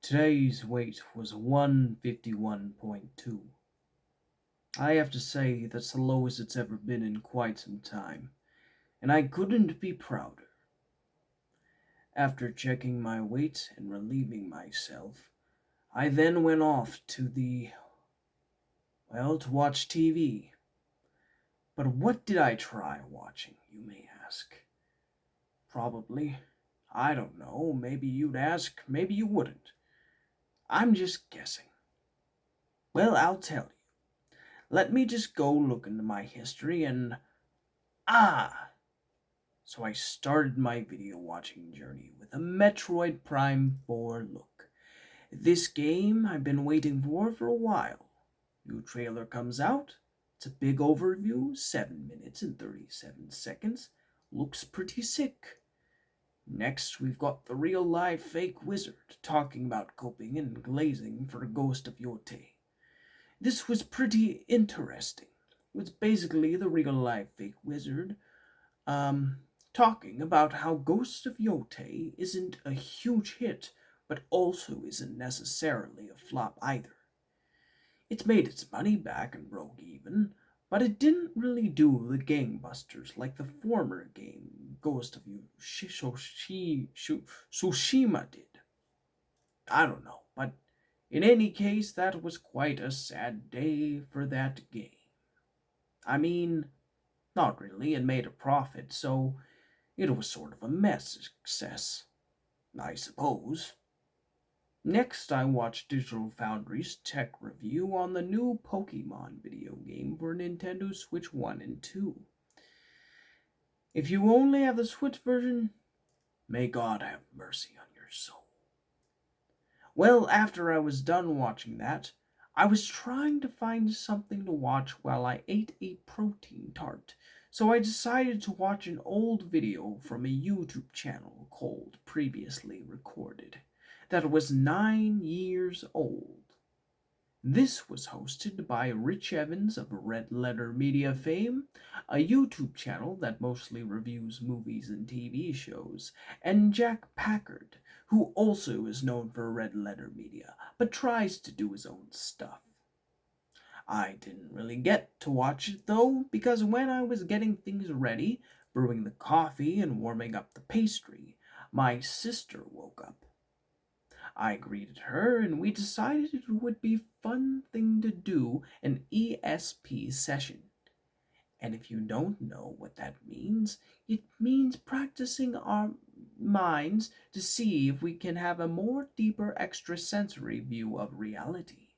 Today's weight was 151.2. I have to say that's the lowest it's ever been in quite some time, and I couldn't be prouder. After checking my weight and relieving myself, I then went off to watch TV. But what did I try watching, you may ask? Probably, I don't know, maybe you'd ask, maybe you wouldn't. I'm just guessing. Well, I'll tell you. Let me just go look into my history and ah! So I started my video watching journey with a Metroid Prime 4 look. This game I've been waiting for a while. New trailer comes out. It's a big overview, 7 minutes and 37 seconds. Looks pretty sick. Next, we've got the real life fake wizard talking about coping and glazing for Ghost of Yote. This was pretty interesting. It's basically the real life fake wizard talking about how Ghost of Yote isn't a huge hit, but also isn't necessarily a flop either. It's made its money back and broke even, but it didn't really do the gangbusters like the former game Ghost of Tsushima did. I don't know, but in any case, that was quite a sad day for that game. I mean, not really, it made a profit, so it was sort of a mess success, I suppose. Next, I watched Digital Foundry's tech review on the new Pokemon video game for Nintendo Switch 1 and 2. If you only have the Switch version, may God have mercy on your soul. Well, after I was done watching that, I was trying to find something to watch while I ate a protein tart, so I decided to watch an old video from a YouTube channel called Previously Recorded that was 9 years old. This was hosted by Rich Evans of Red Letter Media fame, a YouTube channel that mostly reviews movies and TV shows, and Jack Packard, who also is known for Red Letter Media, but tries to do his own stuff. I didn't really get to watch it though, because when I was getting things ready, brewing the coffee and warming up the pastry, my sister woke up. I greeted her and we decided it would be a fun thing to do an ESP session. And if you don't know what that means, it means practicing our minds to see if we can have a more deeper extrasensory view of reality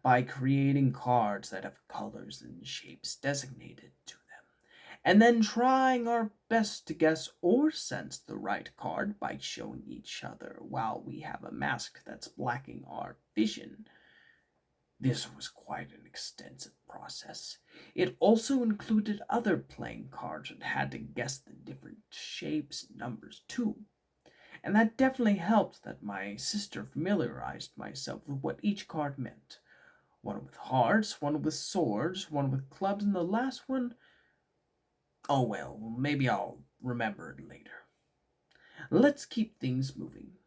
by creating cards that have colors and shapes designated to them, and then trying our best to guess or sense the right card by showing each other while we have a mask that's blocking our vision. This was quite an extensive process. It also included other playing cards and had to guess the different shapes and numbers too. And that definitely helped that my sister familiarized myself with what each card meant. One with hearts, one with swords, one with clubs, and the last one, oh well, maybe I'll remember it later. Let's keep things moving.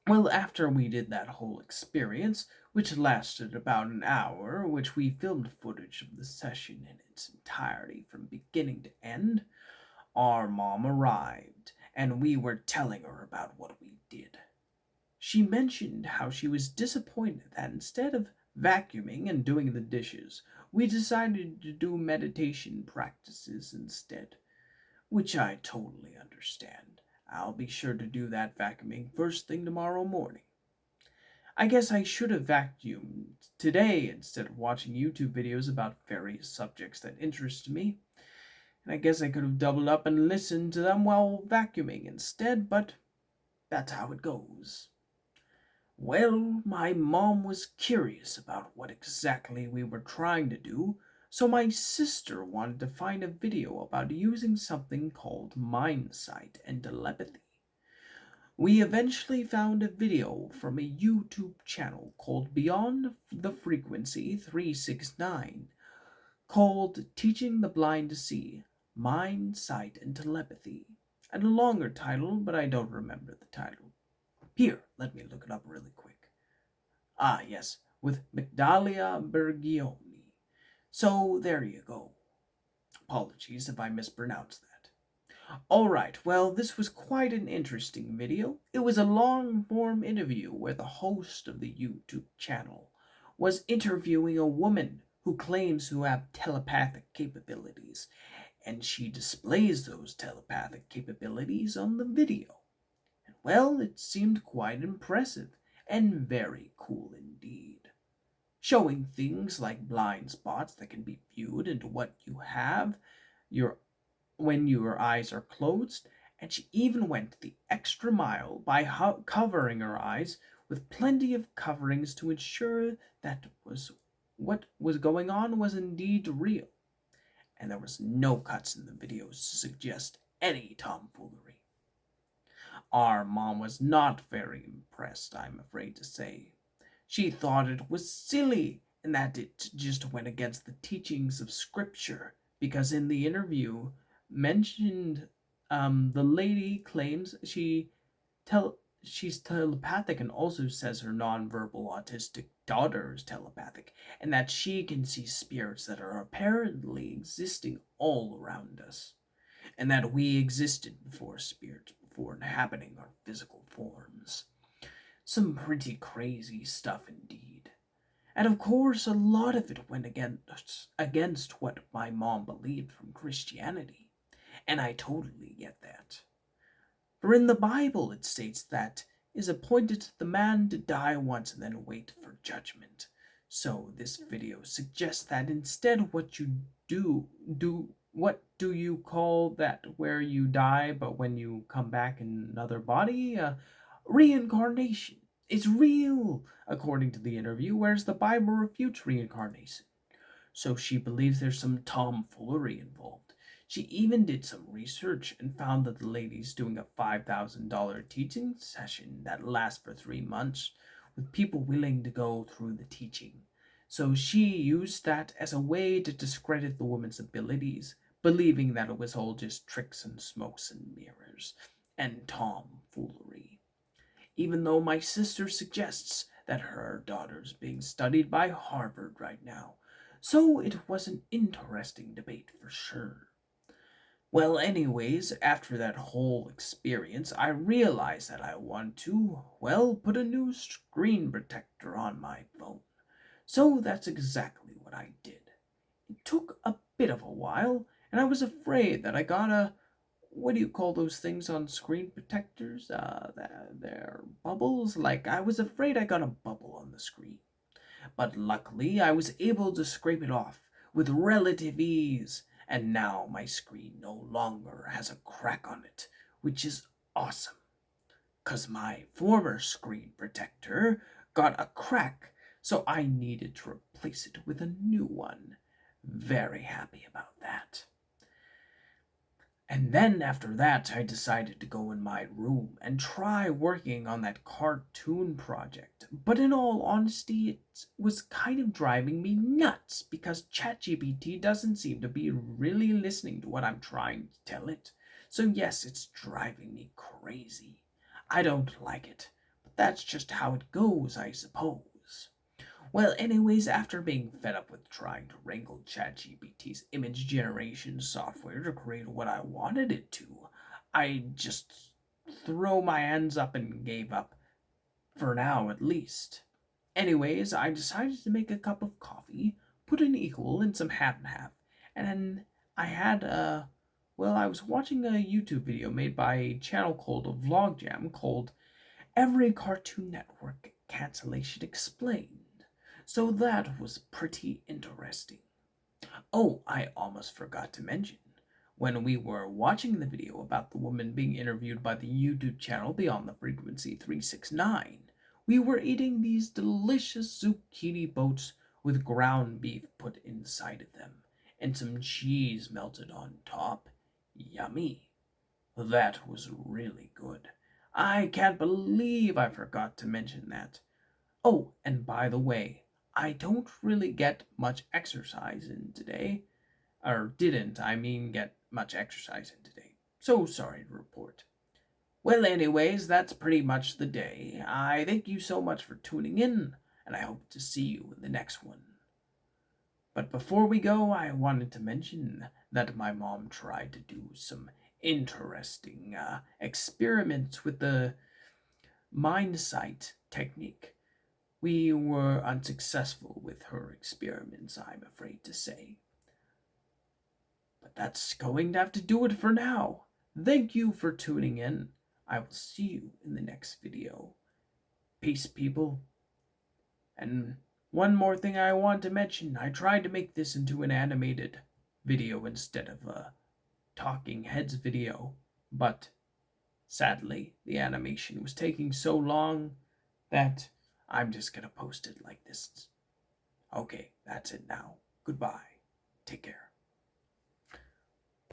Well, after we did that whole experience, which lasted about an hour, which we filmed footage of the session in its entirety from beginning to end, our mom arrived, and we were telling her about what we did. She mentioned how she was disappointed that instead of vacuuming and doing the dishes, we decided to do meditation practices instead, which I totally understand. I'll be sure to do that vacuuming first thing tomorrow morning. I guess I should have vacuumed today instead of watching YouTube videos about various subjects that interest me. And I guess I could have doubled up and listened to them while vacuuming instead, but that's how it goes. Well, my mom was curious about what exactly we were trying to do, so my sister wanted to find a video about using something called mind sight and telepathy. We eventually found a video from a YouTube channel called Beyond the Frequency 369 called Teaching the Blind to See, Mind, Sight, and Telepathy, and a longer title, but I don't remember the title. Here, let me look it up really quick. Ah, yes, with Migdalia Bergioni. So there you go. Apologies if I mispronounced that. Alright, well, this was quite an interesting video. It was a long form interview where the host of the YouTube channel was interviewing a woman who claims to have telepathic capabilities, and she displays those telepathic capabilities on the video. And well, it seemed quite impressive and very cool indeed, showing things like blind spots that can be viewed into what you have your when your eyes are closed, and she even went the extra mile by covering her eyes with plenty of coverings to ensure that was what was going on was indeed real, and there was no cuts in the videos to suggest any tomfoolery. Our mom was not very impressed, I'm afraid to say. She thought it was silly and that it just went against the teachings of Scripture, because in the interview mentioned, the lady claims she's telepathic and also says her nonverbal autistic daughter is telepathic and that she can see spirits that are apparently existing all around us, and that we existed before spirits, before inhabiting our physical forms. Some pretty crazy stuff indeed. And of course, a lot of it went against what my mom believed from Christianity. And I totally get that. For in the Bible it states that it is appointed to the man to die once and then wait for judgment. So this video suggests that instead what you what do you call that where you die but when you come back in another body? Reincarnation is real, according to the interview, whereas the Bible refutes reincarnation. So she believes there's some tomfoolery involved. She even did some research and found that the lady's doing a $5,000 teaching session that lasts for 3 months with people willing to go through the teaching. So she used that as a way to discredit the woman's abilities, believing that it was all just tricks and smokes and mirrors and tomfoolery. Even though my sister suggests that her daughter's being studied by Harvard right now. So it was an interesting debate for sure. Well, anyways, after that whole experience, I realized that I want to, well, put a new screen protector on my phone. So that's exactly what I did. It took a bit of a while, and I was afraid that I got a, what do you call those things on screen protectors? They're bubbles? Like, I was afraid I got a bubble on the screen. But luckily, I was able to scrape it off with relative ease, and now my screen no longer has a crack on it, which is awesome. 'Cause my former screen protector got a crack, so I needed to replace it with a new one. Very happy about that. And then after that, I decided to go in my room and try working on that cartoon project. But in all honesty, it was kind of driving me nuts because ChatGPT doesn't seem to be really listening to what I'm trying to tell it. So yes, it's driving me crazy. I don't like it, but that's just how it goes, I suppose. Well, anyways, after being fed up with trying to wrangle ChatGPT's image generation software to create what I wanted it to, I just threw my hands up and gave up. For now, at least. Anyways, I decided to make a cup of coffee, put an equal and some half and half, and then I had I was watching a YouTube video made by a channel called a Vlog Jam called Every Cartoon Network Cancellation Explained. So that was pretty interesting. Oh, I almost forgot to mention. When we were watching the video about the woman being interviewed by the YouTube channel Beyond the Frequency 369, we were eating these delicious zucchini boats with ground beef put inside of them, and some cheese melted on top. Yummy. That was really good. I can't believe I forgot to mention that. Oh, and by the way, I don't really get much exercise in today. Or didn't, I mean, get much exercise in today. So sorry to report. Well, anyways, that's pretty much the day. I thank you so much for tuning in. and I hope to see you in the next one. But before we go, I wanted to mention that my mom tried to do some interesting experiments with the mind sight technique. We were unsuccessful with her experiments, I'm afraid to say. But that's going to have to do it for now. Thank you for tuning in. I will see you in the next video. Peace, people. And one more thing I want to mention, I tried to make this into an animated video instead of a talking heads video, but sadly, the animation was taking so long that I'm just gonna post it like this. Okay, that's it now. Goodbye. Take care.